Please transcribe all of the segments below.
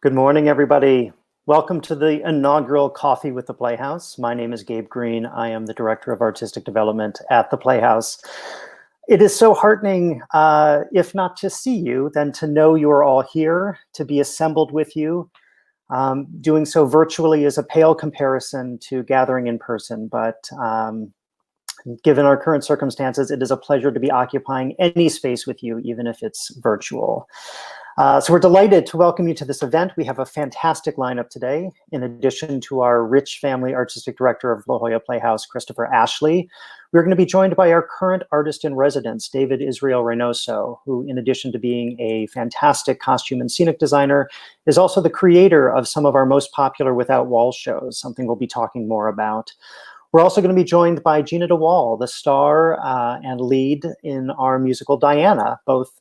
Good morning, everybody. Welcome to the inaugural Coffee with the Playhouse. My name is Gabe Greene. I am the Director of Artistic Development at the Playhouse. It is so heartening, if not to see you, then to know you are all here, to be assembled with you. Doing so virtually is a pale comparison to gathering in person, but given our current circumstances, it is a pleasure to be occupying any space with you, even if it's virtual. So we're delighted to welcome you to this event. We have a fantastic lineup today. In addition to our rich family artistic director of La Jolla Playhouse, Christopher Ashley, we're going to be joined by our current artist in residence, David Reynoso, who, in addition to being a fantastic costume and scenic designer, is also the creator of some of our most popular Without Walls shows, something we'll be talking more about. We're also going to be joined by Jeanna de Waal, the star and lead in our musical Diana, both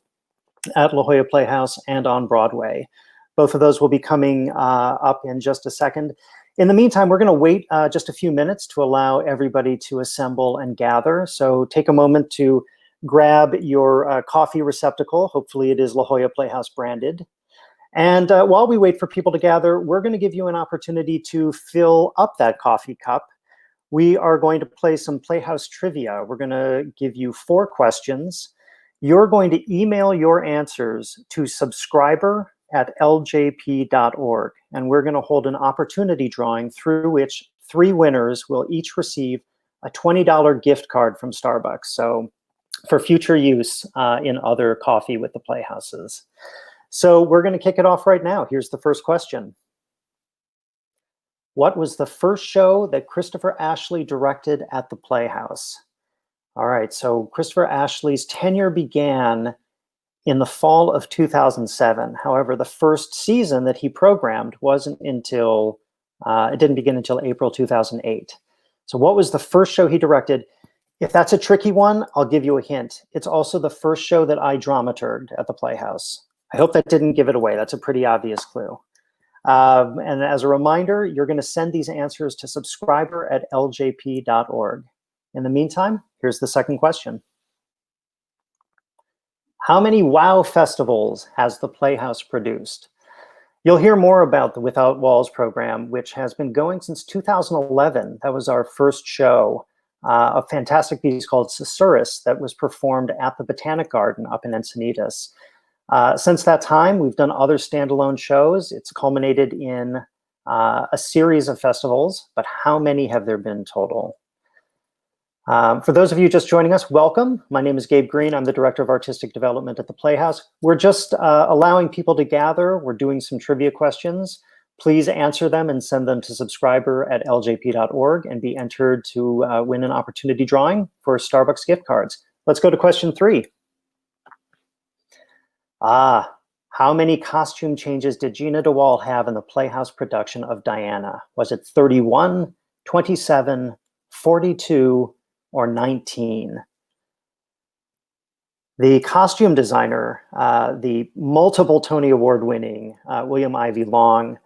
at La Jolla Playhouse and on Broadway. Both of those will be coming up in just a second. In the meantime, we're going to wait just a few minutes to allow everybody to assemble and gather. So take a moment to grab your coffee receptacle. Hopefully it is La Jolla Playhouse branded. And while we wait for people to gather, we're going to give you an opportunity to fill up that coffee cup. We are going to play some Playhouse trivia. We're going to give you 4 questions. You're going to email your answers to subscriber@ljp.org, and we're going to hold an opportunity drawing through which 3 winners will each receive a $20 gift card from Starbucks, so for future use in other Coffee with the Playhouses. So we're going to kick it off right now. Here's the first question. What was the first show that Christopher Ashley directed at the Playhouse? All right, so Christopher Ashley's tenure began in the fall of 2007. However, the first season that he programmed wasn't until, it didn't begin until April 2008. So what was the first show he directed? If that's a tricky one, I'll give you a hint. It's also the first show that I dramaturged at the Playhouse. I hope that didn't give it away. That's a pretty obvious clue. And as a reminder, you're going to send these answers to subscriber@ljp.org. In the meantime, here's the second question. How many WOW festivals has the Playhouse produced? You'll hear more about the Without Walls program, which has been going since 2011. That was our first show, a fantastic piece called Susurrus that was performed at the Botanic Garden up in Encinitas. Since that time, we've done other standalone shows. It's culminated in a series of festivals, but how many have there been total? For those of you just joining us, welcome. My name is Gabe Greene. I'm the Director of Artistic Development at the Playhouse. We're just allowing people to gather. We're doing some trivia questions. Please answer them and send them to subscriber@ljp.org and be entered to win an opportunity drawing for Starbucks gift cards. Let's go to question 3. How many costume changes did Jeanna de Waal have in the Playhouse production of Diana? Was it 31, 27, 42, or 19? The costume designer, the multiple Tony Award winning William Ivey Long,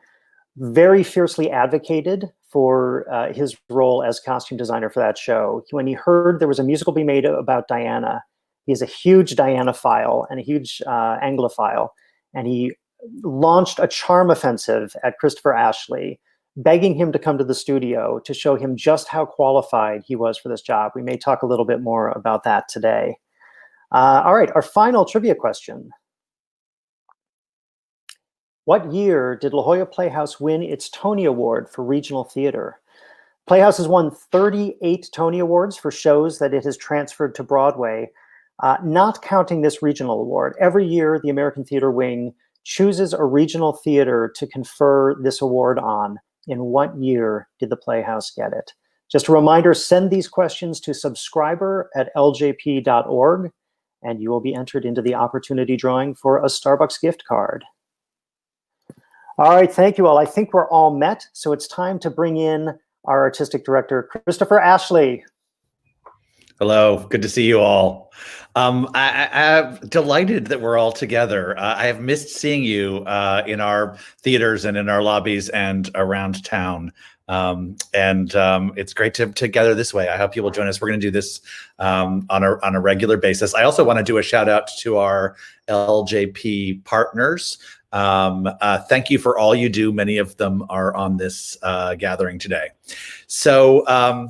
very fiercely advocated for his role as costume designer for that show. When he heard there was a musical being made about Diana, he's a huge Diana-phile and a huge Anglophile, and he launched a charm offensive at Christopher Ashley, begging him to come to the studio to show him just how qualified he was for this job. We may talk a little bit more about that today. All right, our final trivia question. What year did La Jolla Playhouse win its Tony Award for regional theater? Playhouse has won 38 Tony Awards for shows that it has transferred to Broadway, not counting this regional award. Every year, the American Theater Wing chooses a regional theater to confer this award on. In what year did the Playhouse get it? Just a reminder, send these questions to subscriber@ljp.org, and you will be entered into the opportunity drawing for a Starbucks gift card. All right, thank you all. I think we're all met, so it's time to bring in our artistic director, Christopher Ashley. Hello, good to see you all. I'm delighted that we're all together. I have missed seeing you in our theaters and in our lobbies and around town. It's great to gather this way. I hope you will join us. We're going to do this on a regular basis. I also want to do a shout out to our LJP partners. Thank you for all you do. Many of them are on this gathering today. So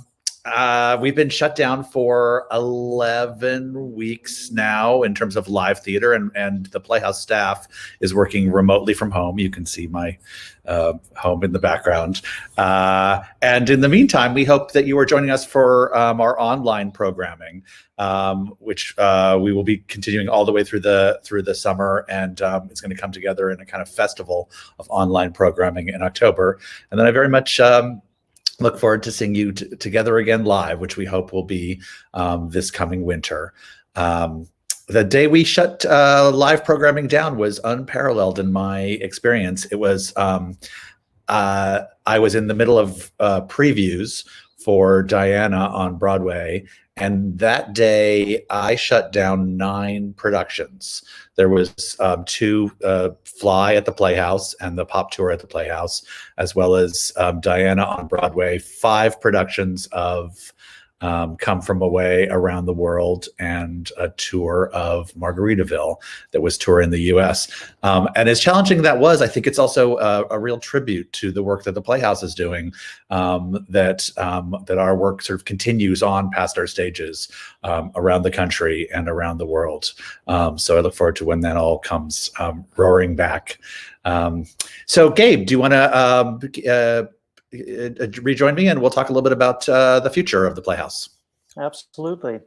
we've been shut down for 11 weeks now in terms of live theater, and the Playhouse staff is working remotely from home. You can see my home in the background. And in the meantime, we hope that you are joining us for our online programming, which we will be continuing all the way through the summer, and it's going to come together in a kind of festival of online programming in October. And then I very much look forward to seeing you together again live, which we hope will be this coming winter. The day we shut live programming down was unparalleled in my experience. It was, I was in the middle of previews for Diana on Broadway, and that day I shut down 9 productions. There was 2 Fly at the Playhouse and the Pop Tour at the Playhouse, as well as Diana on Broadway, 5 productions of Come From Away around the world, and a tour of Margaritaville that was touring the US. And as challenging that was, I think it's also a real tribute to the work that the Playhouse is doing, that our work sort of continues on past our stages around the country and around the world. So I look forward to when that all comes roaring back. So Gabe, do you want to rejoin me, and we'll talk a little bit about the future of the Playhouse? Absolutely.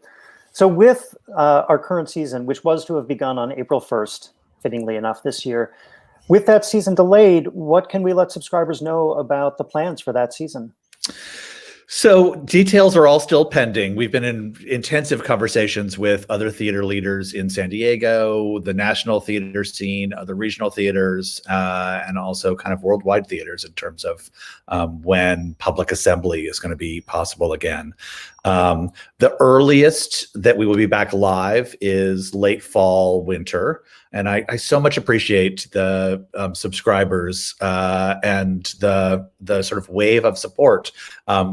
So with our current season, which was to have begun on April 1st, fittingly enough this year, with that season delayed, what can we let subscribers know about the plans for that season? So details are all still pending. We've been in intensive conversations with other theater leaders in San Diego, the national theater scene, other regional theaters, and also kind of worldwide theaters in terms of when public assembly is going to be possible again. The earliest that we will be back live is late fall, winter. And I so much appreciate the subscribers and the sort of wave of support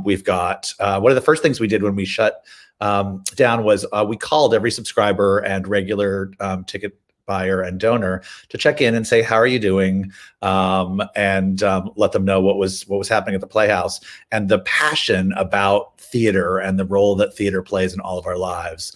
we've got. One of the first things we did when we shut down was we called every subscriber and regular ticket buyer and donor to check in and say, how are you doing? And let them know what was happening at the Playhouse, and the passion about theater and the role that theater plays in all of our lives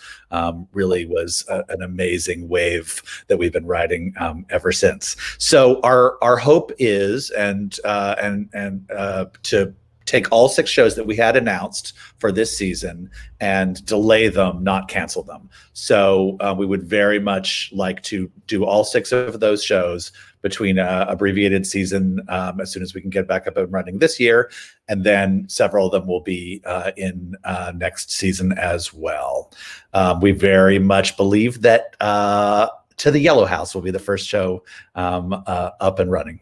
really was an amazing wave that we've been riding ever since. So our hope is and to take all 6 shows that we had announced for this season and delay them, not cancel them. So we would very much like to do all 6 of those shows between abbreviated season as soon as we can get back up and running this year. And then several of them will be in next season as well. We very much believe that To the Yellow House will be the first show up and running.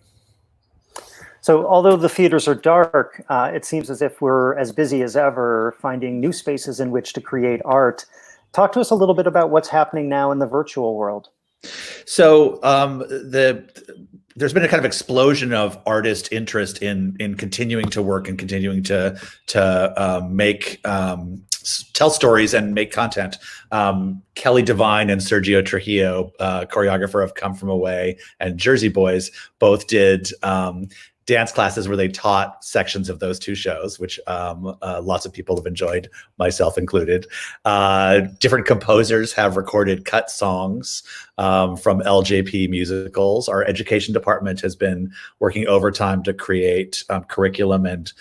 So although the theaters are dark, it seems as if we're as busy as ever finding new spaces in which to create art. Talk to us a little bit about what's happening now in the virtual world. So there's been a kind of explosion of artist interest in continuing to work and continuing to make tell stories and make content. Kelly Devine and Sergio Trujillo, choreographer of Come From Away and Jersey Boys, both did dance classes where they taught sections of those 2 shows, which lots of people have enjoyed, myself included. Different composers have recorded cut songs from LJP musicals. Our education department has been working overtime to create curriculum and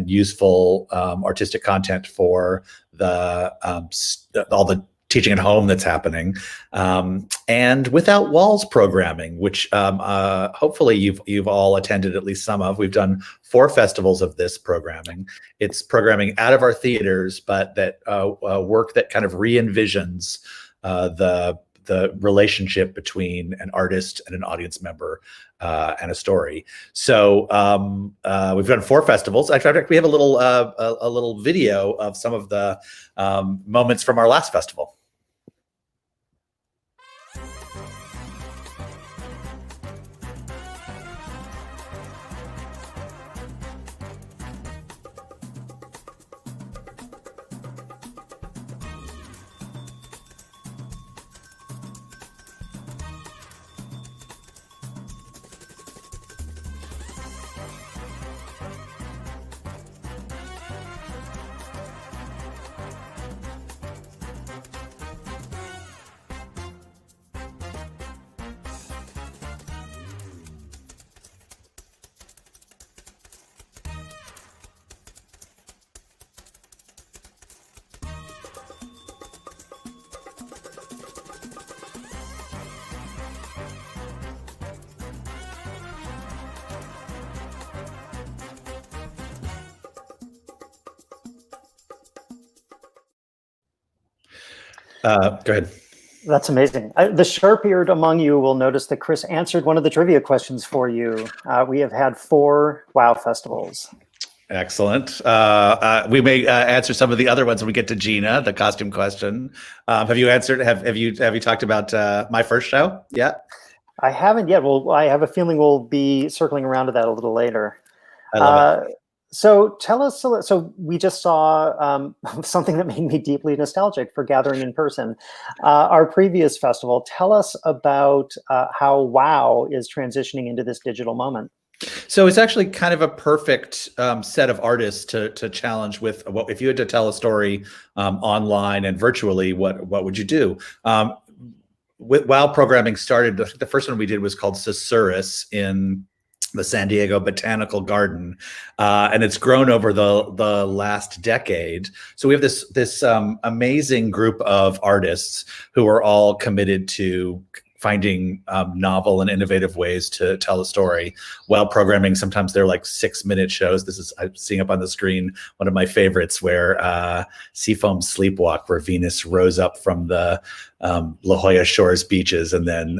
useful artistic content for the all the teaching at home that's happening, and Without Walls programming, which hopefully you've all attended at least some of. We've done 4 festivals of this programming. It's programming out of our theaters, but that work that kind of re-envisions the relationship between an artist and an audience member and a story. So we've done 4 festivals. In fact, we have a little video of some of the moments from our last festival. Go ahead. That's amazing. The sharp-eared among you will notice that Chris answered one of the trivia questions for you. We have had 4 WoW festivals. Excellent. We may answer some of the other ones when we get to Gina, the costume question. Have you answered? Have you talked about my first show yet? I haven't yet. Well, I have a feeling we'll be circling around to that a little later. I love it. So tell us. So we just saw something that made me deeply nostalgic for gathering in person. Our previous festival. Tell us about how WoW is transitioning into this digital moment. So it's actually kind of a perfect set of artists to challenge with. If you had to tell a story online and virtually, what would you do? WoW programming started. The first one we did was called Susurrus in the San Diego Botanical Garden, and it's grown over the last decade. So we have this amazing group of artists who are all committed to finding novel and innovative ways to tell a story while programming. Sometimes they're like 6-minute shows. I'm seeing up on the screen one of my favorites, where Seafoam Sleepwalk, where Venus rose up from the La Jolla Shores beaches and then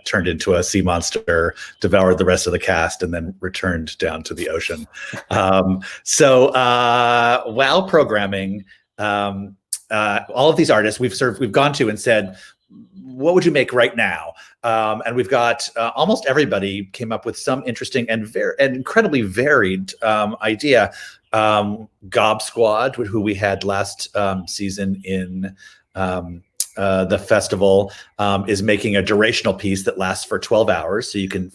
turned into a sea monster, devoured the rest of the cast, and then returned down to the ocean. So WoW programming, all of these artists we've gone to and said, what would you make right now? And we've got almost everybody came up with some interesting and incredibly varied idea. Gob Squad, who we had last season in the festival, is making a durational piece that lasts for 12 hours, so you can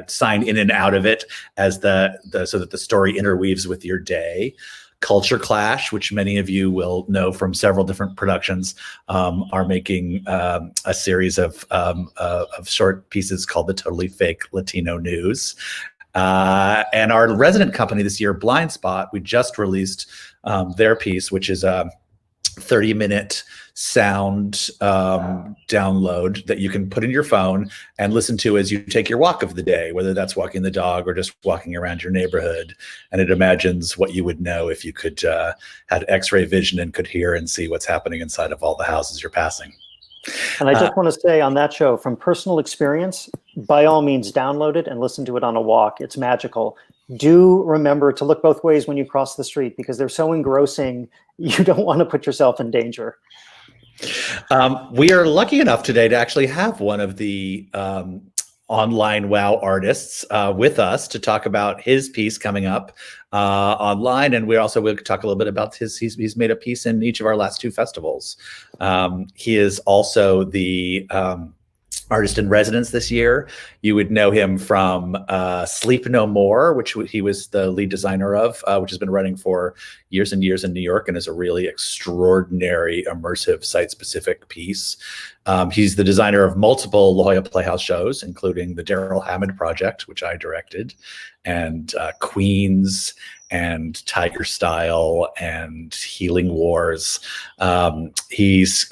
sign in and out of it as so that the story interweaves with your day. Culture Clash, which many of you will know from several different productions, are making a series of short pieces called the Totally Fake Latino News. And our resident company this year, Blind Spot, we just released their piece, which is a 30-minute sound download that you can put in your phone and listen to as you take your walk of the day, whether that's walking the dog or just walking around your neighborhood. And it imagines what you would know if you could had X-ray vision and could hear and see what's happening inside of all the houses you're passing. And I just want to say on that show, from personal experience, by all means, download it and listen to it on a walk. It's magical. Do remember to look both ways when you cross the street, because they're so engrossing, you don't want to put yourself in danger. We are lucky enough today to actually have one of the online WoW artists with us to talk about his piece coming up online, and we'll talk a little bit about he's made a piece in each of our last 2 festivals. He is also the artist in residence this year. You would know him from Sleep No More, which he was the lead designer of, which has been running for years and years in New York and is a really extraordinary, immersive, site-specific piece. He's the designer of multiple La Jolla Playhouse shows, including the Daryl Hammond Project, which I directed, and Queens, and Tiger Style, and Healing Wars. He's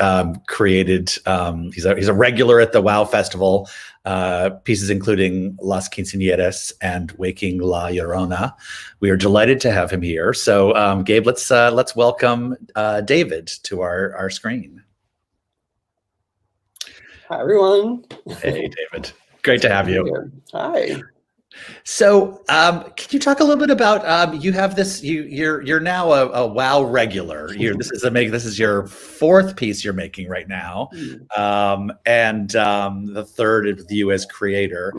created, he's a regular at the WoW Festival, pieces including Las Quinceañeras and Waking La Llorona. We are delighted to have him here. So Gabe, let's welcome David to our screen. Hi, everyone. Hey, David. Great to have you. Hi. So, can you talk a little bit about you have this? You're now a WoW regular. This is your 4th piece you're making right now, and the 3rd with you as creator.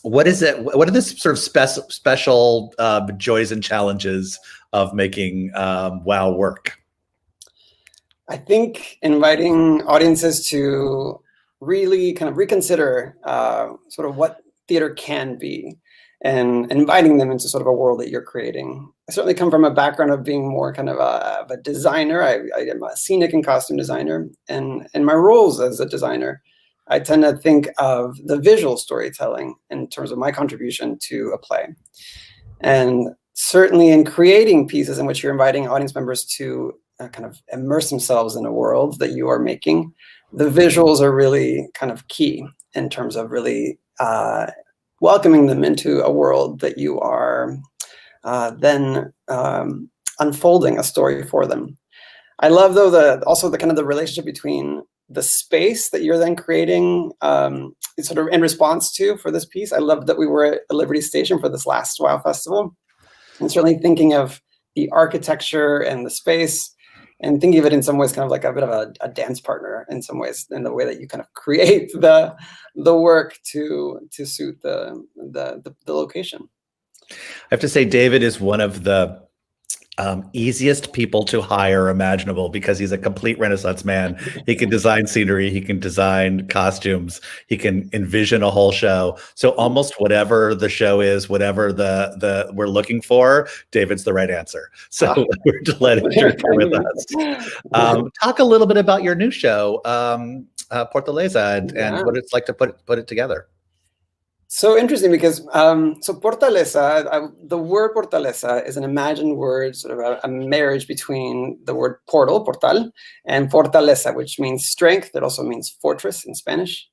What is it? What are the sort of special joys and challenges of making WoW work? I think inviting audiences to really kind of reconsider sort of what theater can be, and inviting them into sort of a world that you're creating. I certainly come from a background of being more kind of a designer. I am a scenic and costume designer, and in my roles as a designer, I tend to think of the visual storytelling in terms of my contribution to a play. And certainly in creating pieces in which you're inviting audience members to kind of immerse themselves in a world that you are making, the visuals are really kind of key in terms of really welcoming them into a world that you are then unfolding a story for them. I love though also the kind of the relationship between the space that you're then creating sort of in response to for this piece. I love that we were at Liberty Station for this last WOW Festival, and certainly thinking of the architecture and the space, and thinking of it in some ways kind of like a bit of a dance partner in some ways, in the way that you kind of create the work to suit the location. I have to say, David is one of the easiest people to hire imaginable, because he's a complete Renaissance man. He can design scenery, he can design costumes, he can envision a whole show. So almost whatever the show is, whatever the we're looking for, David's the right answer. So we're delighted you're here with us. Talk a little bit about your new show, Portaleza, and what it's like to put it together. So interesting, because so Portaleza, the word Portaleza is an imagined word, sort of a marriage between the word portal, portal, and fortaleza, which means strength. It also means fortress in Spanish.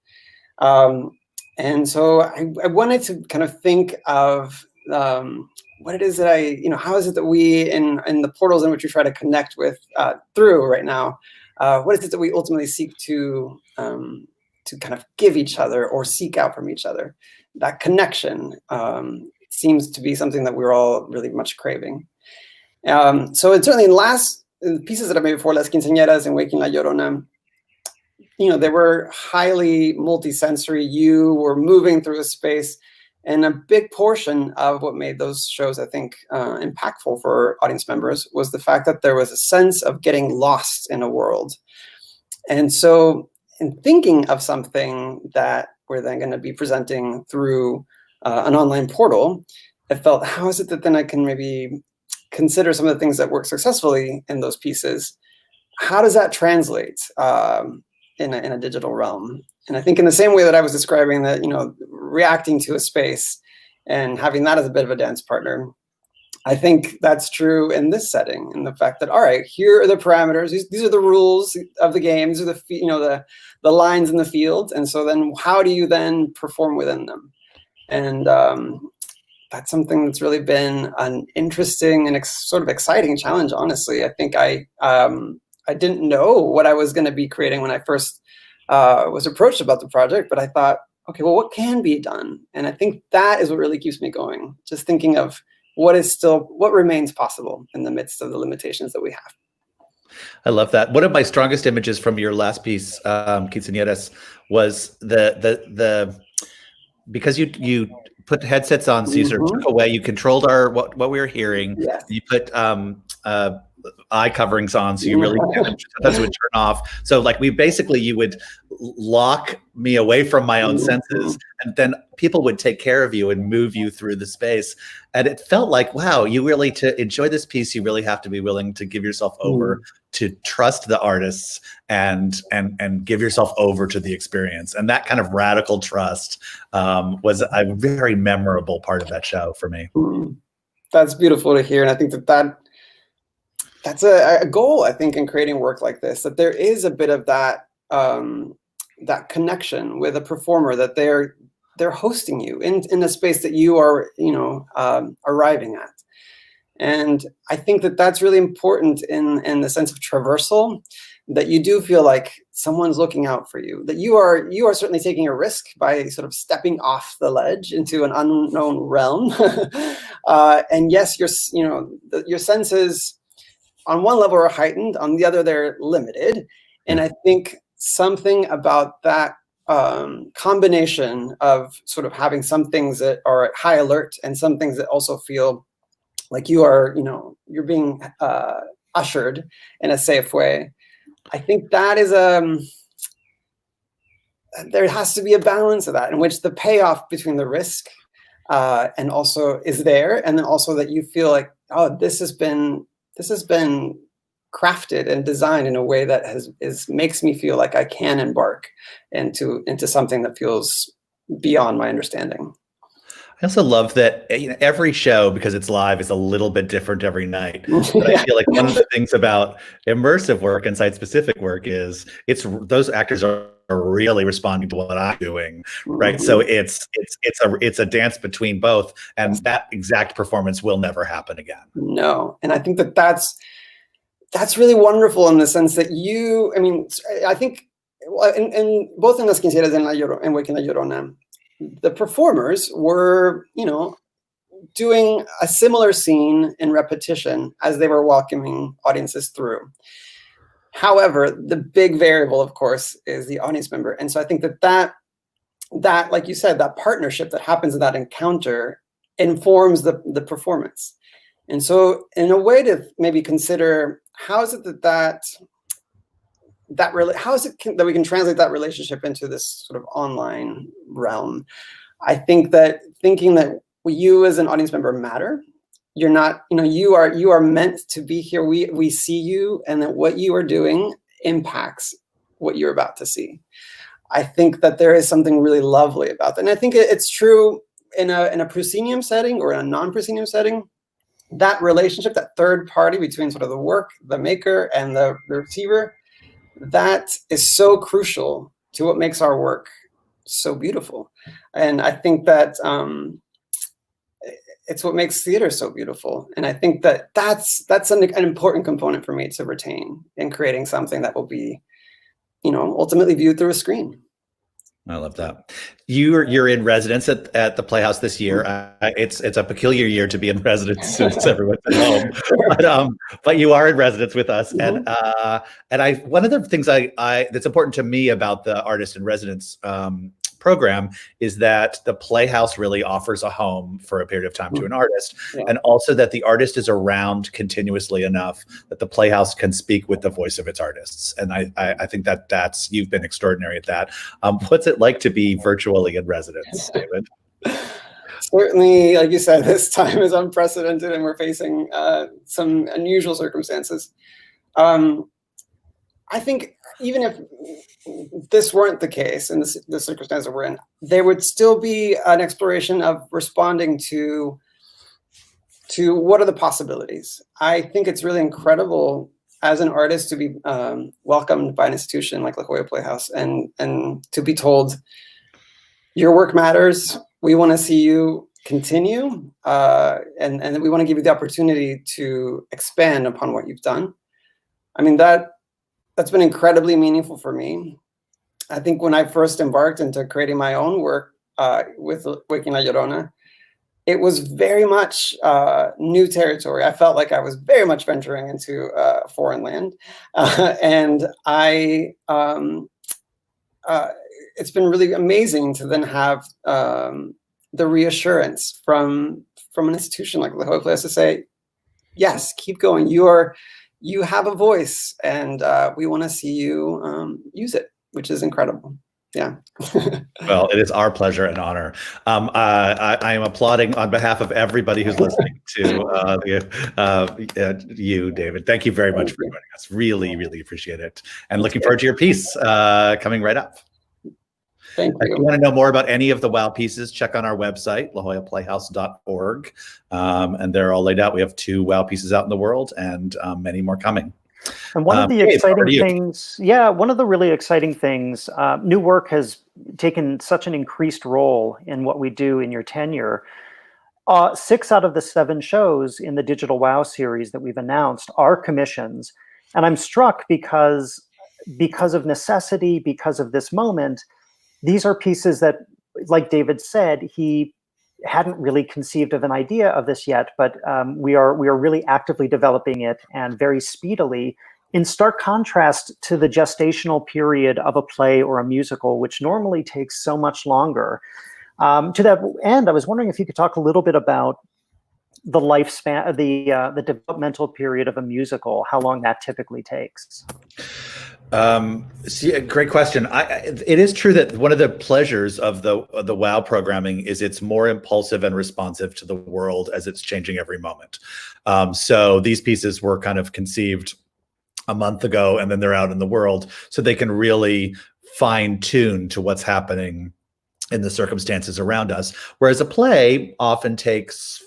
And so I wanted to kind of think of what it is that how is it that we, in the portals in which we try to connect with through right now, what is it that we ultimately seek to kind of give each other or seek out from each other? That connection seems to be something that we're all really much craving. So it's certainly in the pieces that I made before, Las Quinceañeras and Waking La Llorona, they were highly multisensory. You were moving through a space, and a big portion of what made those shows, I think, impactful for audience members was the fact that there was a sense of getting lost in a world. And so in thinking of something that we're then going to be presenting through an online portal, I felt, how is it that then I can maybe consider some of the things that work successfully in those pieces? How does that translate in a digital realm? And I think in the same way that I was describing that, reacting to a space and having that as a bit of a dance partner, I think that's true in this setting, in the fact that, all right, here are the parameters. These are the rules of the game. These are the lines in the field. And so then how do you then perform within them? And that's something that's really been an interesting and sort of exciting challenge, honestly. I think I didn't know what I was going to be creating when I first was approached about the project, but I thought, okay, well, what can be done? And I think that is what really keeps me going, just thinking of what remains possible in the midst of the limitations that we have. I love that. One of my strongest images from your last piece, Quinceañeras, was the because you put headsets on, so you sort of took away, you controlled what we were hearing. Yes. You put eye coverings on, so you really sometimes it would turn off. So like you would lock me away from my own senses, and then people would take care of you and move you through the space. And it felt like, wow, you really, to enjoy this piece, you really have to be willing to give yourself over to trust the artists and give yourself over to the experience. And that kind of radical trust was a very memorable part of that show for me. That's beautiful to hear. And I think that's a goal, I think, in creating work like this, that there is a bit of that that connection with a performer, that they're hosting you in a space that you are, arriving at. And I think that that's really important in the sense of traversal, that you do feel like someone's looking out for you, that you are certainly taking a risk by sort of stepping off the ledge into an unknown realm. And yes, your senses on one level are heightened, on the other they're limited. And I think something about that combination of sort of having some things that are at high alert and some things that also feel like you're being ushered in a safe way. I think that is there has to be a balance of that, in which the payoff between the risk and also is there, and then also that you feel like, oh, this has been crafted and designed in a way that makes me feel like I can embark into something that feels beyond my understanding. I also love that every show, because it's live, is a little bit different every night. But I feel like one of the things about immersive work and site-specific work is those actors are really responding to what I'm doing, right? So it's a dance between both, and that exact performance will never happen again. No, and I think that's that's really wonderful in the sense that I think in both in Las Quinceañeras and Waking La Llorona, the performers were, doing a similar scene in repetition as they were welcoming audiences through. However, the big variable, of course, is the audience member. And so I think that, like you said, that partnership that happens in that encounter informs the performance. And so in a way to maybe consider how is it that we can translate that relationship into this sort of online realm. I think that thinking that you as an audience member matter. You're not, you are meant to be here. We see you, and that what you are doing impacts what you're about to see. I think that there is something really lovely about that. And I think it's true in a proscenium setting or in a non-proscenium setting. That relationship, that third party between sort of the work, the maker, and the receiver, that is so crucial to what makes our work so beautiful. And I think that it's what makes theater so beautiful. And I think that that's an important component for me to retain in creating something that will be, ultimately viewed through a screen. I love that. You're in residence at the Playhouse this year. It's a peculiar year to be in residence since everyone's at home. But you are in residence with us, and one of the things that's important to me about the artist in residence program is that the Playhouse really offers a home for a period of time to an artist, and also that the artist is around continuously enough that the Playhouse can speak with the voice of its artists. And I think that's you've been extraordinary at that. What's it like to be virtually in residence, David? Certainly, like you said, this time is unprecedented, and we're facing some unusual circumstances. I think even if this weren't the case, and the circumstances we're in, there would still be an exploration of responding to what are the possibilities. I think it's really incredible as an artist to be welcomed by an institution like La Jolla Playhouse and to be told, your work matters. We want to see you continue, and we want to give you the opportunity to expand upon what you've done. I mean, that's been incredibly meaningful for me. I think when I first embarked into creating my own work with Waking La Llorona, it was very much new territory. I felt like I was very much venturing into foreign land. And it's been really amazing to then have the reassurance from an institution like La Jolla Playhouse to say, yes, keep going. You have a voice, and we want to see you use it, which is incredible. Yeah. Well, it is our pleasure and honor. I am applauding on behalf of everybody who's listening to you, David. Thank you very much for joining us. Really, really appreciate it. And looking forward to your piece coming right up. Thank you. If you want to know more about any of the WOW pieces, check on our website, lajollaplayhouse.org. And they're all laid out. We have 2 WOW pieces out in the world and many more coming. And one of the exciting things, one of the really exciting things, new work has taken such an increased role in what we do in your tenure. 6 out of the 7 shows in the Digital WOW series that we've announced are commissions. And I'm struck because of necessity, because of this moment, these are pieces that, like David said, he hadn't really conceived of an idea of this yet, but we are really actively developing it, and very speedily, in stark contrast to the gestational period of a play or a musical, which normally takes so much longer. To that end, I was wondering if you could talk a little bit about the lifespan, the developmental period of a musical, how long that typically takes. Great question. It is true that one of the pleasures of the WOW programming is it's more impulsive and responsive to the world as it's changing every moment. So these pieces were kind of conceived a month ago, and then they're out in the world, so they can really fine tune to what's happening in the circumstances around us. Whereas a play often takes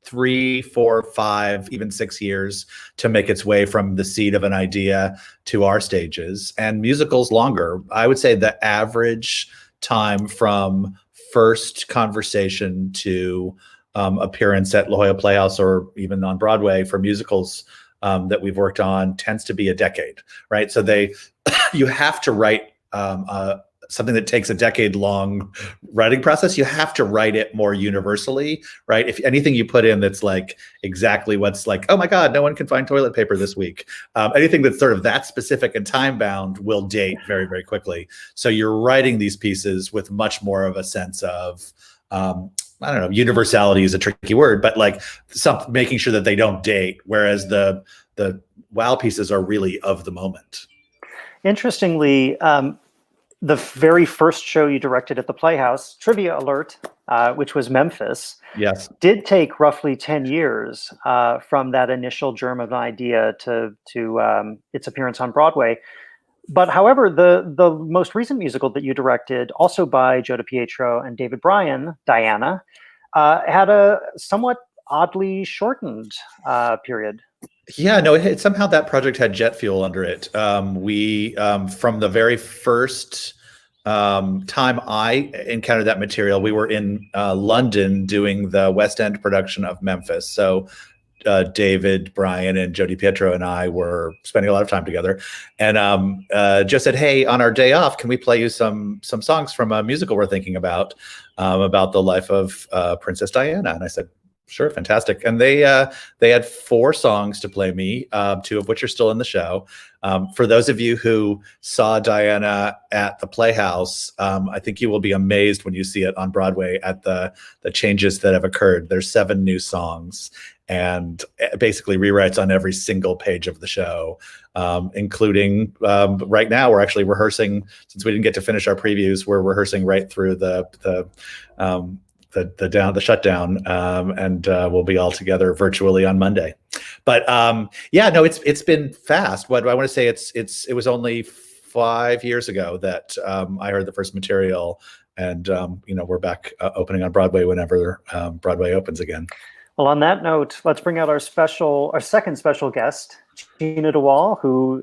3, 4, 5, even 6 years to make its way from the seed of an idea to our stages, and musicals longer. I would say the average time from first conversation to appearance at La Jolla Playhouse or even on Broadway for musicals that we've worked on tends to be a decade, right? So you have to write something that takes a decade-long writing process. You have to write it more universally, right? If anything you put in that's like exactly what's like, oh my God, no one can find toilet paper this week. Anything that's sort of that specific and time-bound will date very, very quickly. So you're writing these pieces with much more of a sense of, I don't know, universality is a tricky word, but like making sure that they don't date, whereas the WoW pieces are really of the moment. Interestingly, the very first show you directed at the Playhouse, trivia alert, which was Memphis, yes, did take roughly 10 years from that initial germ of an idea to its appearance on Broadway. But however, the most recent musical that you directed, also by Joe DiPietro and David Bryan, Diana, had a somewhat oddly shortened period. Yeah, no, somehow that project had jet fuel under it. We, from the very first time I encountered that material, we were in London doing the West End production of Memphis. So David, Bryan, and Joe DiPietro and I were spending a lot of time together. And Joe said, hey, on our day off, can we play you some songs from a musical we're thinking about the life of Princess Diana? And I said, sure, fantastic. And they had 4 songs to play me, 2 of which are still in the show. For those of you who saw Diana at the Playhouse, I think you will be amazed when you see it on Broadway at the changes that have occurred. There's 7 new songs and basically rewrites on every single page of the show, including right now we're actually rehearsing, since we didn't get to finish our previews, we're rehearsing right through the shutdown, and we'll be all together virtually on Monday. But yeah, no, it's been fast. What I want to say, it was only 5 years ago that I heard the first material, and we're back opening on Broadway whenever Broadway opens again. Well, on that note, let's bring out our second special guest, Jeanna de Waal, who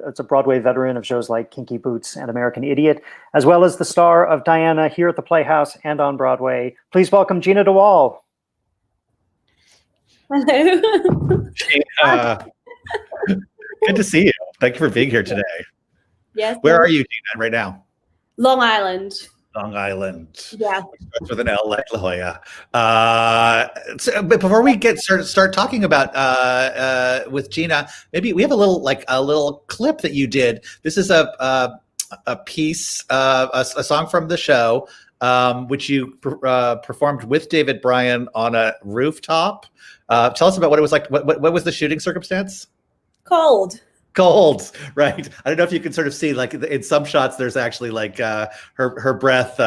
is a Broadway veteran of shows like Kinky Boots and American Idiot, as well as the star of Diana here at the Playhouse and on Broadway. Please welcome Jeanna de Waal. Hello. Good to see you. Thank you for being here today. Yes. Where are you, Gina, right now? Long Island. Long Island. Yeah. Starts with an L, like La Jolla. But before we start talking about with Gina, maybe we have a little clip that you did. This is a piece, a song from the show, which you performed with David Bryan on a rooftop. Tell us about what it was like. What was the shooting circumstance? Cold, right? I don't know if you can sort of see, like in some shots, there's actually like her breath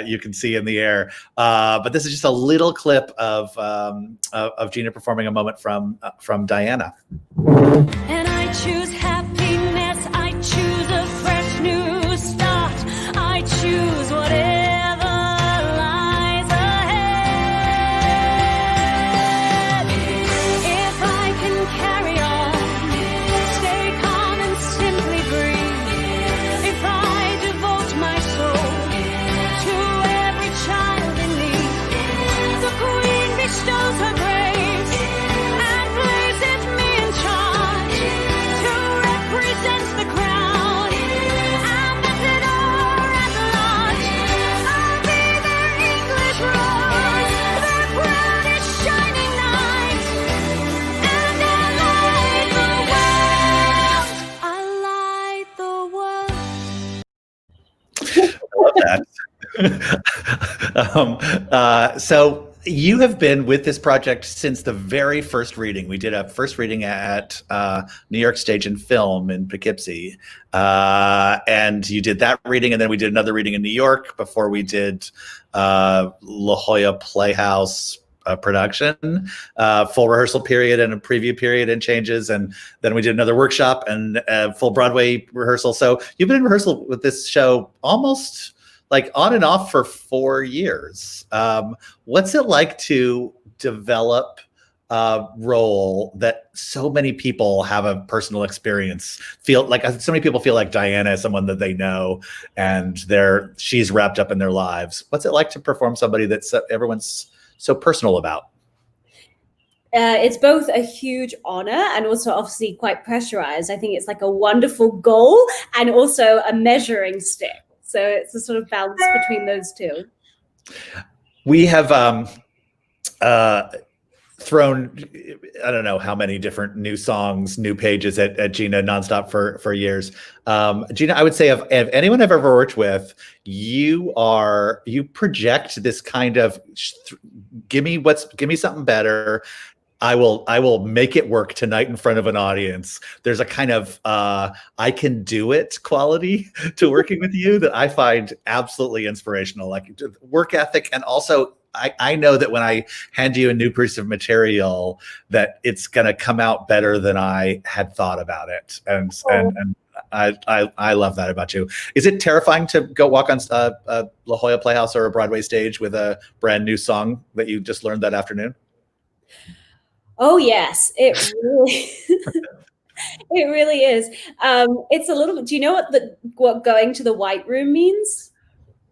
you can see in the air. But this is just a little clip of Gina performing a moment from Diana. And I choose happiness. I choose a fresh new start. I choose whatever lies ahead. If I can carry on, stay calm and simply breathe. If I devote my soul to every child in need, the Queen bestows her grace and places me in charge to represent the crown. Ambassador at large, I'll be their English rose. Their crown is shining night, and I light the world. I love that. So you have been with this project since the very first reading. We did a first reading at New York Stage and Film in Poughkeepsie, and you did that reading, and then we did another reading in New York before we did La Jolla Playhouse production, full rehearsal period and a preview period and changes, and then we did another workshop and full Broadway rehearsal. So you've been in rehearsal with this show almost like on and off for 4 years. What's it like to develop a role that so many people have a personal experience, feel like so many people feel like Diana is someone that they know and she's wrapped up in their lives? What's it like to perform somebody that everyone's so personal about? It's both a huge honor and also obviously quite pressurized. I think it's like a wonderful goal and also a measuring stick. So it's a sort of balance between those two. We have thrown, I don't know how many different new songs, new pages at Gina nonstop for years. Gina, I would say of anyone I've ever worked with, you project this kind of give me something better. I will make it work tonight in front of an audience. There's a kind of I can do it quality to working with you that I find absolutely inspirational. Like work ethic, and also I know that when I hand you a new piece of material, that it's going to come out better than I had thought about it, and I love that about you. Is it terrifying to go walk on La Jolla Playhouse or a Broadway stage with a brand new song that you just learned that afternoon? Oh yes, it really, it really is. It's a little bit. Do you know what going to the White Room means?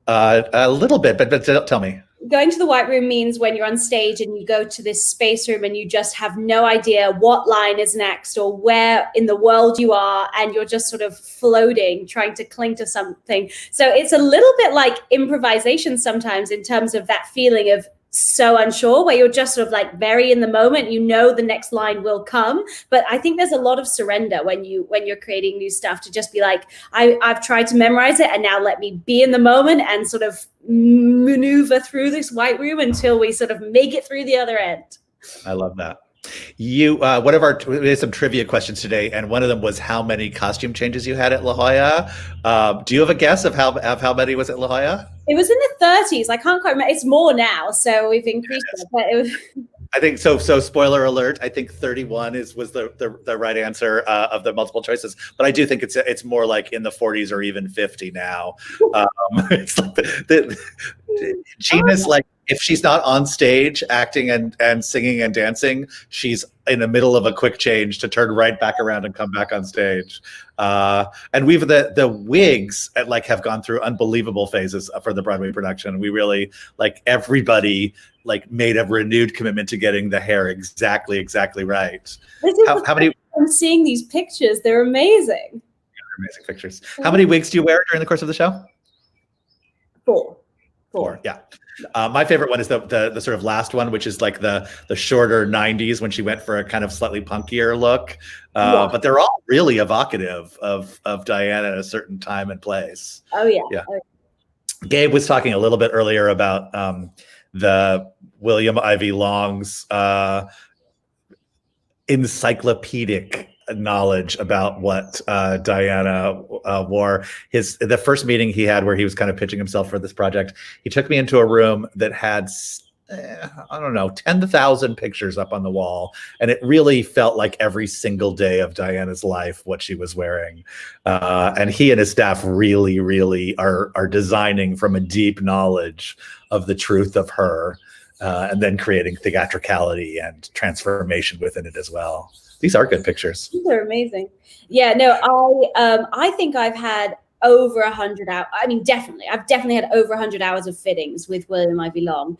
A little bit, but tell me. Going to the White Room means when you're on stage and you go to this space room and you just have no idea what line is next or where in the world you are, and you're just sort of floating, trying to cling to something. So it's a little bit like improvisation sometimes in terms of that feeling of so unsure, where you're just sort of like very in the moment, you know the next line will come. But I think there's a lot of surrender when you're creating new stuff, to just be like, I've tried to memorize it, and now let me be in the moment and sort of maneuver through this White Room until we sort of make it through the other end. I love that. We had some trivia questions today, and one of them was how many costume changes you had at La Jolla. Do you have a guess of how many was at La Jolla? It was in the 30s. I can't quite remember. It's more now, so we've increased it. But it was. I think so. So spoiler alert. I think 31 was the right answer of the multiple choices. But I do think it's more like in the 40s or even 50 now. It's like Gina's like, if she's not on stage acting and singing and dancing, she's in the middle of a quick change to turn right back around and come back on stage. And we've the wigs have gone through unbelievable phases for the Broadway production. We really everybody made a renewed commitment to getting the hair exactly right. How many? I'm seeing these pictures. They're amazing. Yeah, they're amazing pictures. How many wigs do you wear during the course of the show? Four. Yeah. My favorite one is the sort of last one, which is like the shorter 90s when she went for a kind of slightly punkier look. But they're all really evocative of Diana at a certain time and place. Oh yeah. Yeah. Gabe was talking a little bit earlier about the William Ivy Long's encyclopedic knowledge about what Diana wore. The first meeting he had where he was kind of pitching himself for this project, he took me into a room that had 10,000 pictures up on the wall, and it really felt like every single day of Diana's life what she was wearing. And he and his staff really are designing from a deep knowledge of the truth of her, and then creating theatricality and transformation within it as well. These are good pictures. These are amazing. Yeah, no, I think I've had over 100 hours. I mean, I've definitely had over 100 hours of fittings with William Ivy Long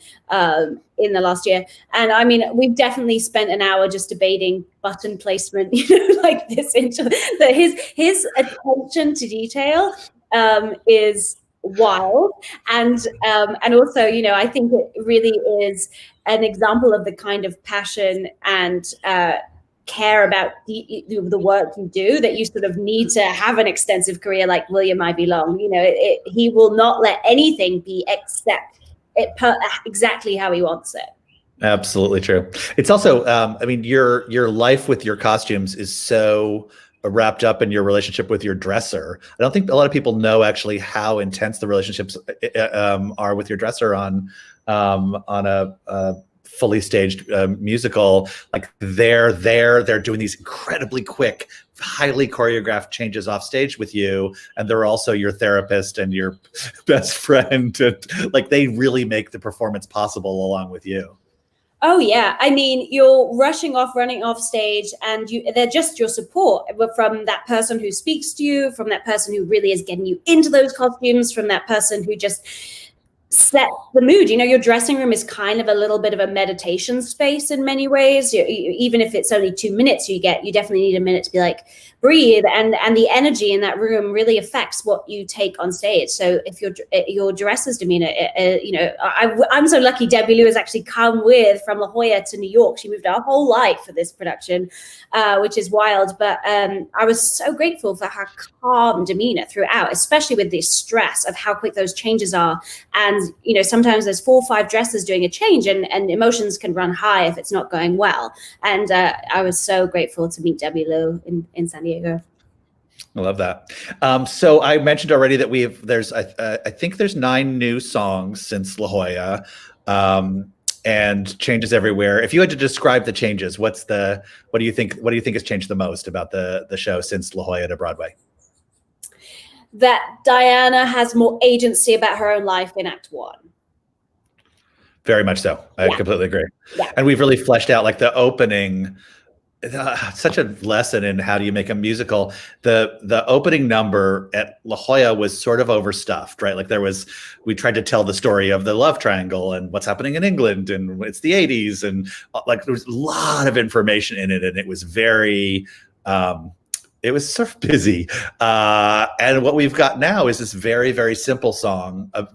in the last year. And I mean, we've definitely spent an hour just debating button placement, like this. His attention to detail is wild. And also, I think it really is an example of the kind of passion and care about the work you do, that you sort of need to have an extensive career like William Ivy Long. He will not let anything be except exactly how he wants it. Absolutely true. It's also, your life with your costumes is so wrapped up in your relationship with your dresser. I don't think a lot of people know actually how intense the relationships are with your dresser on a fully staged musical. Like they're doing these incredibly quick, highly choreographed changes off stage with you, and they're also your therapist and your best friend, and they really make the performance possible along with you. Oh yeah, I mean, you're running off stage, and they're just your support from that person who speaks to you, from that person who really is getting you into those costumes, from that person who just set the mood. Your dressing room is kind of a little bit of a meditation space in many ways. Even if it's only 2 minutes, you definitely need a minute to be like, breathe, and the energy in that room really affects what you take on stage. So if your dresser's demeanor, I'm so lucky Debbie Lou has actually come from La Jolla to New York. She moved her whole life for this production, which is wild. But I was so grateful for her calm demeanor throughout, especially with the stress of how quick those changes are. And sometimes there's 4 or 5 dressers doing a change, and emotions can run high if it's not going well. And I was so grateful to meet Debbie Lou in San Diego. I love that. So I mentioned already that I think there's 9 new songs since La Jolla, and changes everywhere. If you had to describe the changes, what do you think has changed the most about the show since La Jolla to Broadway? That Diana has more agency about her own life in Act 1. Very much so. I completely agree. Yeah. And we've really fleshed out like the opening. Such a lesson in how do you make a musical. The opening number at La Jolla was sort of overstuffed, right? Like we tried to tell the story of the love triangle and what's happening in England, and it's the 80s, and like there was a lot of information in it, and it was very it was sort of busy. And what we've got now is this very, very simple song, a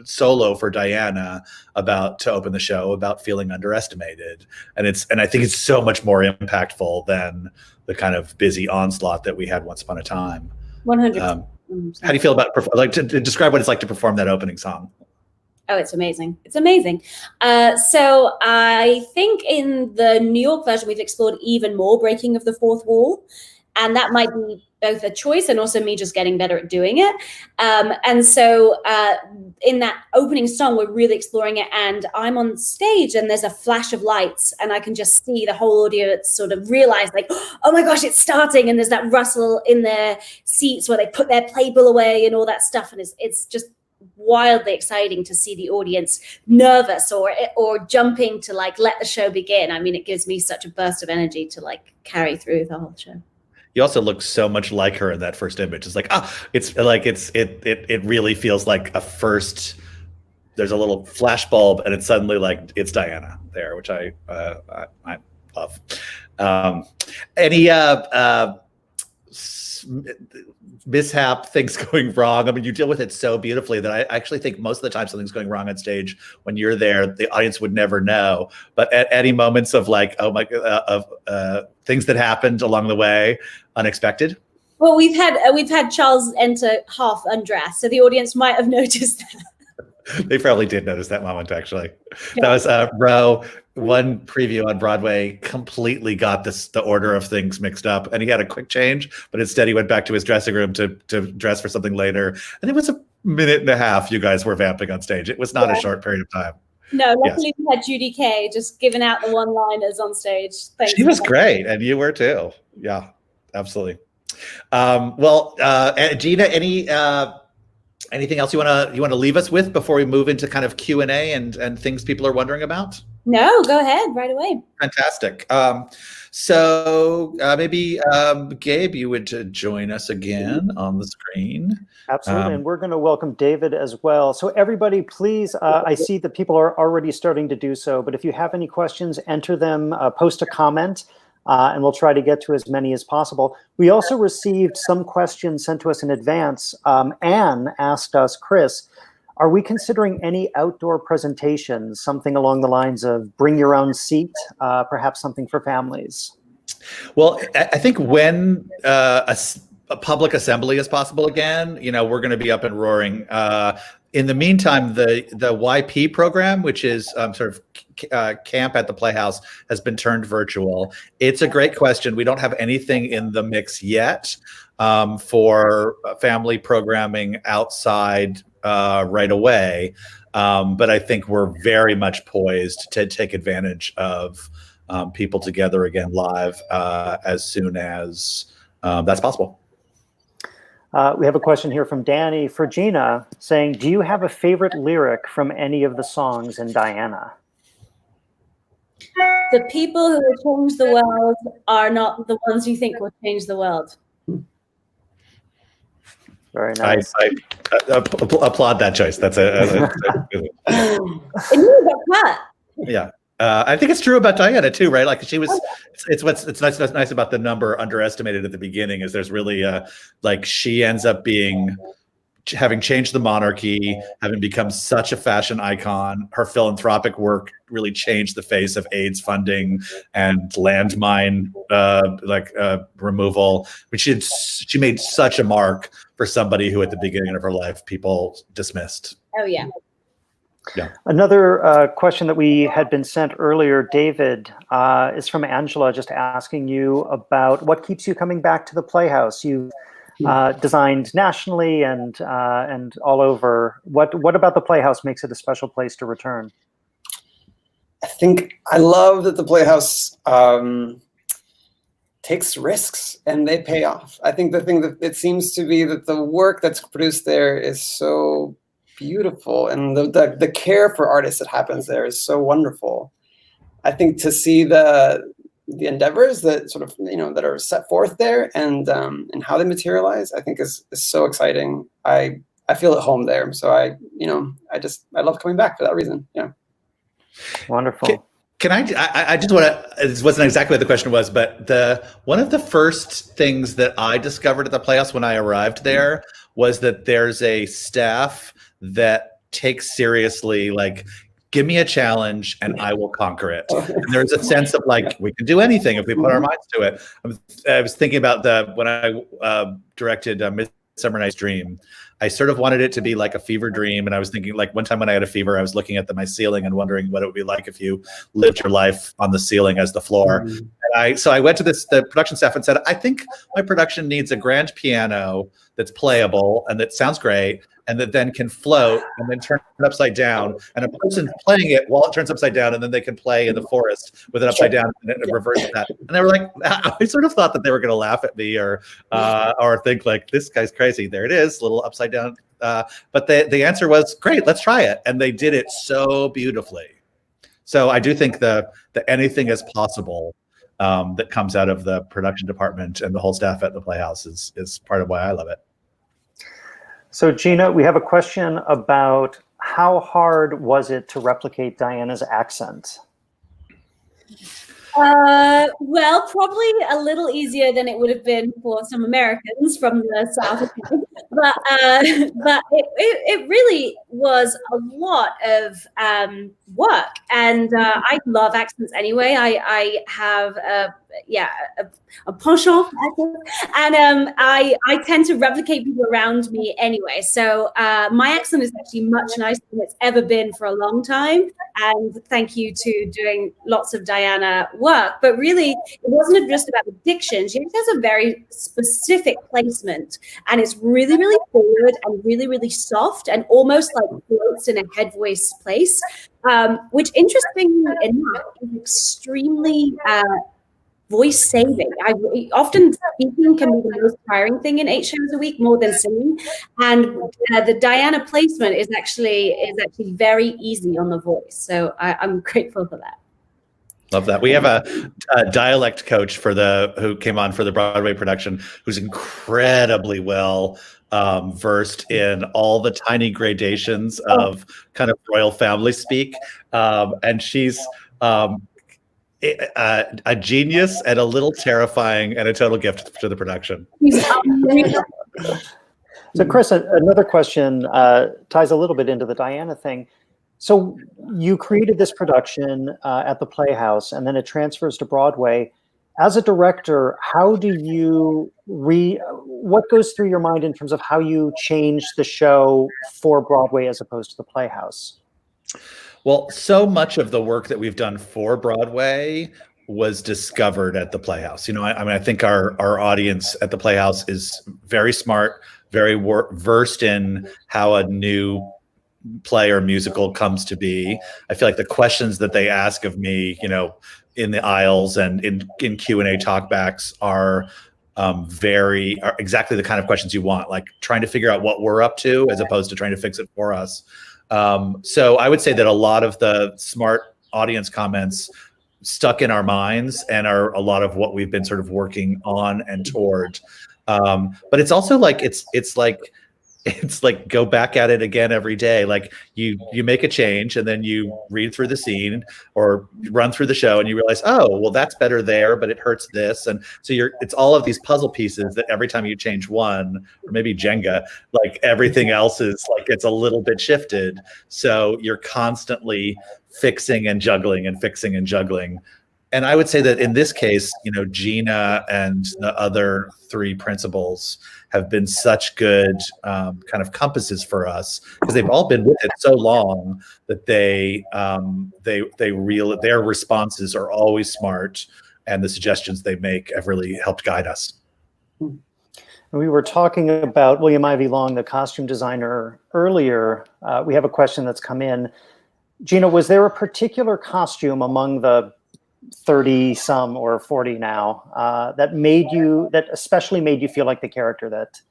solo for Diana to open the show about feeling underestimated. And I think it's so much more impactful than the kind of busy onslaught that we had once upon a time. 100%. How do you feel about to describe what it's like to perform that opening song? Oh, it's amazing. It's amazing. So I think in the New York version, we've explored even more breaking of the fourth wall. And that might be both a choice and also me just getting better at doing it. And so in that opening song, we're really exploring it. And I'm on stage and there's a flash of lights and I can just see the whole audience sort of realize like, oh my gosh, it's starting. And there's that rustle in their seats where they put their playbill away and all that stuff. And it's just wildly exciting to see the audience nervous or jumping to like let the show begin. I mean, it gives me such a burst of energy to like carry through the whole show. You also look so much like her in that first image. It's like, it really feels like a first. There's a little flash bulb, and it's suddenly like it's Diana there, which I love. Any mishap, things going wrong? I mean, you deal with it so beautifully that I actually think most of the time something's going wrong on stage when you're there, the audience would never know. But at any moments of like, oh my, things that happened along the way, unexpected. Well, we've had Charles enter half undressed, so the audience might have noticed that. They probably did notice that moment, actually. Yeah. That was Roe. One preview on Broadway completely got the order of things mixed up, and he had a quick change, but instead he went back to his dressing room to dress for something later. And it was a minute and a half you guys were vamping on stage. It was not a short period of time. No, luckily we had Judy Kay just giving out the one-liners on stage. Thanks. She was great, and you were too. Yeah, absolutely. Gina, anything else you want to leave us with before we move into kind of Q&A and things people are wondering about? No, go ahead right away. Fantastic. So maybe Gabe, you would join us again on the screen. Absolutely, and we're going to welcome David as well. So everybody, please, I see that people are already starting to do so, but if you have any questions, enter them, post a comment, and we'll try to get to as many as possible. We also received some questions sent to us in advance. Anne asked us, Chris, are we considering any outdoor presentations, something along the lines of bring your own seat, perhaps something for families? Well, I think when a public assembly is possible again, we're going to be up and roaring. In the meantime, the YP program, which is sort of camp at the Playhouse, has been turned virtual. It's a great question. We don't have anything in the mix yet for family programming outside right away. But I think we're very much poised to take advantage of people together again live as soon as that's possible. We have a question here from Danny for Gina saying, do you have a favorite lyric from any of the songs in Diana? The people who will change the world are not the ones you think will change the world. Very nice. I applaud that choice. That's And you got cut. yeah. I think it's true about Diana too, right? Like she was. It's nice about the number underestimated at the beginning is there's really like she ends up having changed the monarchy, having become such a fashion icon. Her philanthropic work really changed the face of AIDS funding and landmine removal. But she made such a mark for somebody who at the beginning of her life people dismissed. Oh yeah. Yeah. Another question that we had been sent earlier, David, is from Angela, just asking you about what keeps you coming back to the Playhouse. You've designed nationally and all over. What about the Playhouse makes it a special place to return? I think I love that the Playhouse takes risks and they pay off. I think the thing that it seems to be that the work that's produced there is so beautiful, and the care for artists that happens there is so wonderful. I think to see the endeavors that sort of that are set forth there and how they materialize, I think is so exciting. I feel at home there, so I love coming back for that reason. Yeah. Wonderful. Can I just want to, this wasn't exactly what the question was, but one of the first things that I discovered at the Playhouse when I arrived there was that there's a staff that takes seriously, like, give me a challenge and I will conquer it. And there's a sense of like, we can do anything if we put our minds to it. I was thinking about when I directed Midsummer Night's Dream, I sort of wanted it to be like a fever dream. And I was thinking, like, one time when I had a fever, I was looking at my ceiling and wondering what it would be like if you lived your life on the ceiling as the floor. And so I went to the production staff and said, I think my production needs a grand piano that's playable and that sounds great, and that then can float and then turn it upside down, and a person playing it while it turns upside down, and then they can play in the forest with it upside down and it reverses that. And they were like, I sort of thought that they were going to laugh at me or think like, this guy's crazy. There it is, little upside down. But the answer was, great, let's try it. And they did it so beautifully. So I do think that anything is possible that comes out of the production department and the whole staff at the Playhouse is part of why I love it. So Gina, we have a question about how hard was it to replicate Diana's accent? Well, probably a little easier than it would have been for some Americans from the South. But it really was a lot of work, and I love accents anyway. I have a penchant, and I tend to replicate people around me anyway. So my accent is actually much nicer than it's ever been for a long time. And thank you to doing lots of Diana work. But really, it wasn't just about the diction. She has a very specific placement, and it's really, really forward and really, really soft, and almost like floats in a head voice place, which, interestingly enough, is extremely voice saving. Often speaking can be the most tiring thing in 8 shows a week, more than singing. And the Diana placement is actually very easy on the voice. So I'm grateful for that. Love that. We have a dialect coach who came on for the Broadway production, who's incredibly well versed in all the tiny gradations of kind of royal family speak. And she's a genius and a little terrifying and a total gift to the production. So Chris, another question ties a little bit into the Diana thing. So you created this production at the Playhouse, and then it transfers to Broadway. As a director, how do you what goes through your mind in terms of how you change the show for Broadway as opposed to the Playhouse? Well, so much of the work that we've done for Broadway was discovered at the Playhouse. I think our audience at the Playhouse is very smart, very versed in how a new play or musical comes to be. I feel like the questions that they ask of me, in the aisles and in Q&A talkbacks are exactly the kind of questions you want, like trying to figure out what we're up to as opposed to trying to fix it for us. So I would say that a lot of the smart audience comments stuck in our minds and are a lot of what we've been sort of working on and toward. But it's also like, it's like it's like go back at it again every day. Like you make a change and then you read through the scene or run through the show and you realize, oh, well, that's better there, but it hurts this. And so it's all of these puzzle pieces that every time you change one, or maybe Jenga, like everything else is like it's a little bit shifted. So you're constantly fixing and juggling and fixing and juggling. And I would say that in this case, Gina and the other three principals have been such good kind of compasses for us because they've all been with it so long that their responses are always smart, and the suggestions they make have really helped guide us. We were talking about William Ivey Long, the costume designer, earlier. We have a question that's come in. Gina, was there a particular costume among the 30 some or 40 now that especially made you feel like the character, that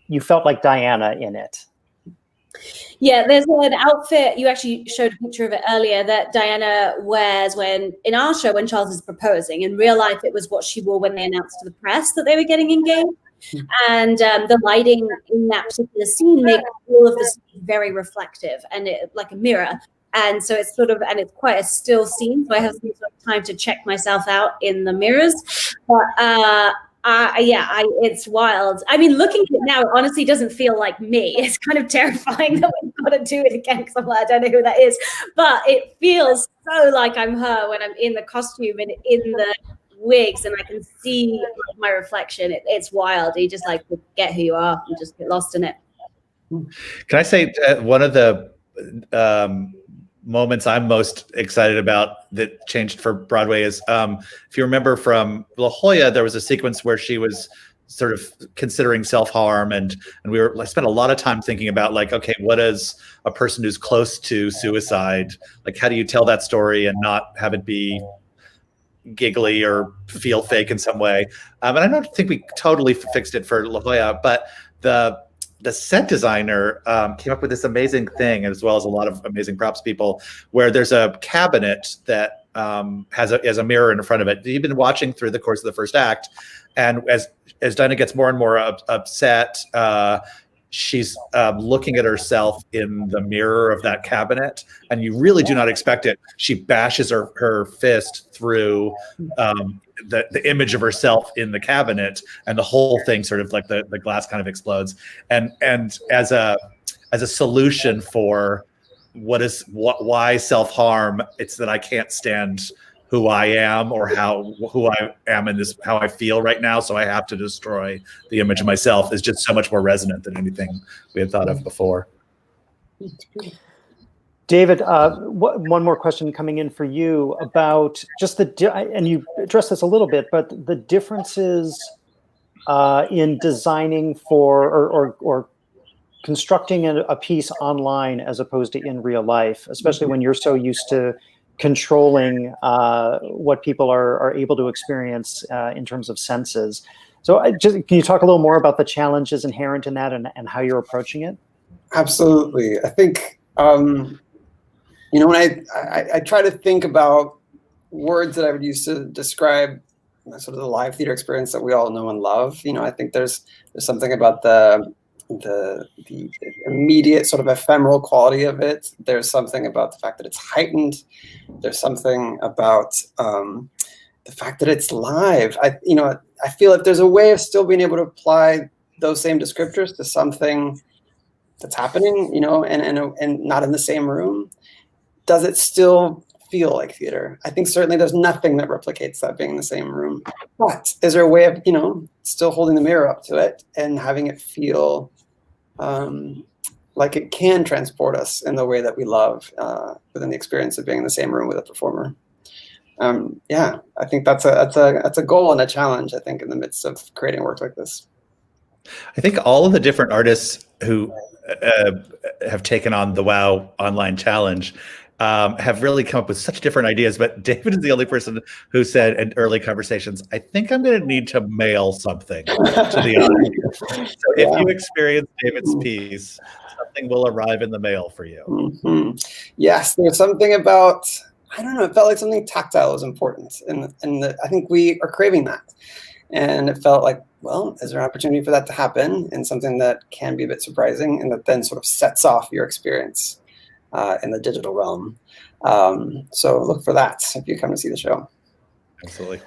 you felt like Diana in it? Yeah, there's an outfit, you actually showed a picture of it earlier, that Diana wears in our show when Charles is proposing. In real life, it was what she wore when they announced to the press that they were getting engaged. And the lighting in that particular scene makes all of the scene very reflective and like a mirror. And so it's it's quite a still scene. So I have some sort of time to check myself out in the mirrors. But it's wild. I mean, looking at it now, it honestly doesn't feel like me. It's kind of terrifying that we've got to do it again because I'm like, I don't know who that is. But it feels so like I'm her when I'm in the costume and in the wigs and I can see my reflection. It's wild. You just like forget who you are and just get lost in it. Can I say one of the moments I'm most excited about that changed for Broadway is if you remember from La Jolla, there was a sequence where she was sort of considering self-harm and I spent a lot of time thinking about like, okay, what is a person who's close to suicide? Like, how do you tell that story and not have it be giggly or feel fake in some way? And I don't think we totally fixed it for La Jolla, but the set designer came up with this amazing thing, as well as a lot of amazing props people, where there's a cabinet that has a mirror in front of it. You've been watching through the course of the first act, and as Dinah gets more and more upset, she's looking at herself in the mirror of that cabinet, and you really do not expect it. She bashes her fist through the image of herself in the cabinet, and the whole thing sort of like the glass kind of explodes. And as a solution for why self-harm, it's that I can't stand who I am or who I am in this, how I feel right now. So I have to destroy the image of myself is just so much more resonant than anything we had thought of before. David, one more question coming in for you about just and you addressed this a little bit, but the differences in designing for or constructing a piece online as opposed to in real life, especially when you're so used to controlling what people are able to experience in terms of senses. So can you talk a little more about the challenges inherent in that and how you're approaching it? Absolutely. I think, when I try to think about words that I would use to describe sort of the live theater experience that we all know and love, I think there's something about the immediate sort of ephemeral quality of it. There's something about the fact that it's heightened. There's something about the fact that it's live. I feel if there's a way of still being able to apply those same descriptors to something that's happening, and not in the same room, does it still feel like theater? I think certainly there's nothing that replicates that being in the same room. But is there a way of, still holding the mirror up to it and having it feel like it can transport us in the way that we love within the experience of being in the same room with a performer? I think that's a goal and a challenge, I think, in the midst of creating work like this. I think all of the different artists who have taken on the WOW online challenge have really come up with such different ideas, but David is the only person who said in early conversations, I think I'm going to need to mail something to the audience. So if you experience David's piece, something will arrive in the mail for you. Mm-hmm. Yes, there's something about, I don't know, it felt like something tactile was important. And I think we are craving that. And it felt like well, is there an opportunity for that to happen in something that can be a bit surprising and that then sort of sets off your experience in the digital realm? So look for that if you come to see the show. Absolutely.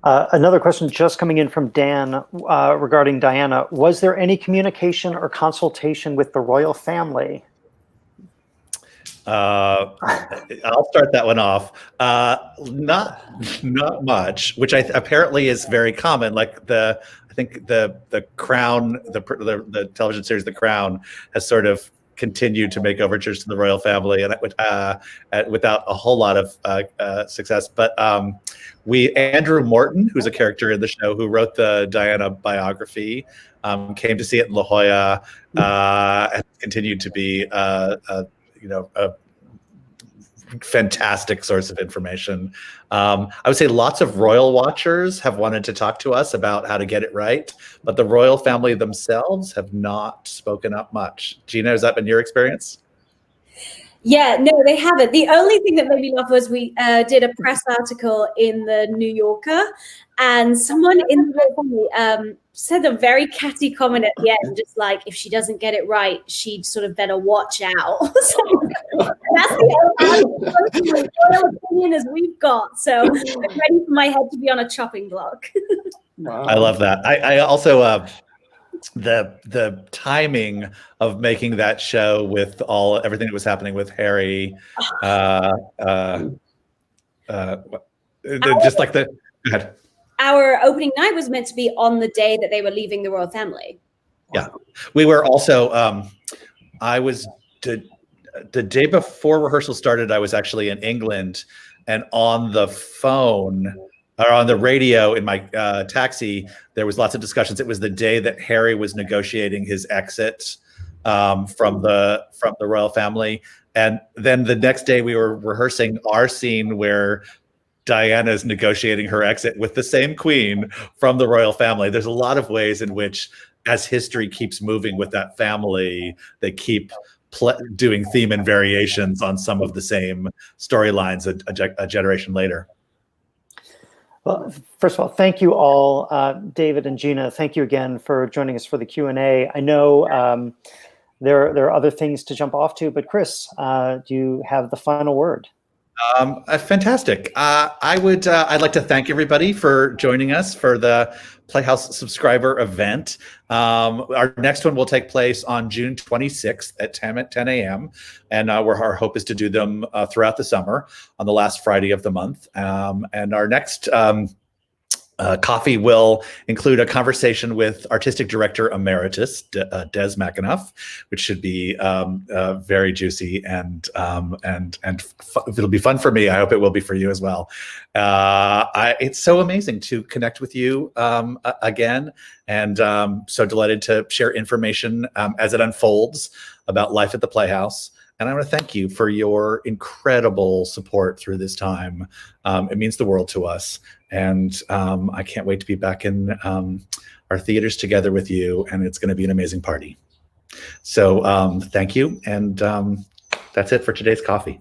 Another question just coming in from Dan regarding Diana. Was there any communication or consultation with the royal family? I'll start that one off. Not much, which apparently is very common. Like I think the Crown, the television series The Crown, has sort of continued to make overtures to the royal family, and without a whole lot of success. But Andrew Morton, who's a character in the show, who wrote the Diana biography, came to see it in La Jolla, and continued to be a fantastic source of information. I would say lots of royal watchers have wanted to talk to us about how to get it right, but the royal family themselves have not spoken up much. Gina, has that been your experience? Yeah, no, they haven't. The only thing that made me laugh was we did a press article in the New Yorker, and someone in the royal family said a very catty comment at the end, just like, if she doesn't get it right, she'd sort of better watch out. So that's the royal opinion as we've got. So I'm ready for my head to be on a chopping block. Wow. I love that. I also the timing of making that show with everything that was happening with Harry, just like go ahead. Our opening night was meant to be on the day that they were leaving the royal family. Yeah, we were also. I was the day before rehearsal started. I was actually in England, and on the phone or on the radio in my taxi, there was lots of discussions. It was the day that Harry was negotiating his exit from the royal family, and then the next day we were rehearsing our scene where Diana's negotiating her exit with the same queen from the royal family. There's a lot of ways in which, as history keeps moving with that family, they keep doing theme and variations on some of the same storylines a generation later. Well, first of all, thank you all, David and Gina. Thank you again for joining us for the Q&A. I know there are other things to jump off to, but Chris, do you have the final word? Fantastic. I'd like to thank everybody for joining us for the Playhouse subscriber event. Our next one will take place on June 26th at 10 a.m. And our hope is to do them throughout the summer on the last Friday of the month. And our next coffee will include a conversation with Artistic Director Emeritus Des McAnuff, which should be very juicy and it'll be fun for me. I hope it will be for you as well. It's so amazing to connect with you again, and so delighted to share information as it unfolds about life at the Playhouse. And I want to thank you for your incredible support through this time. It means the world to us. And I can't wait to be back in our theaters together with you. And it's going to be an amazing party. So thank you. And that's it for today's coffee.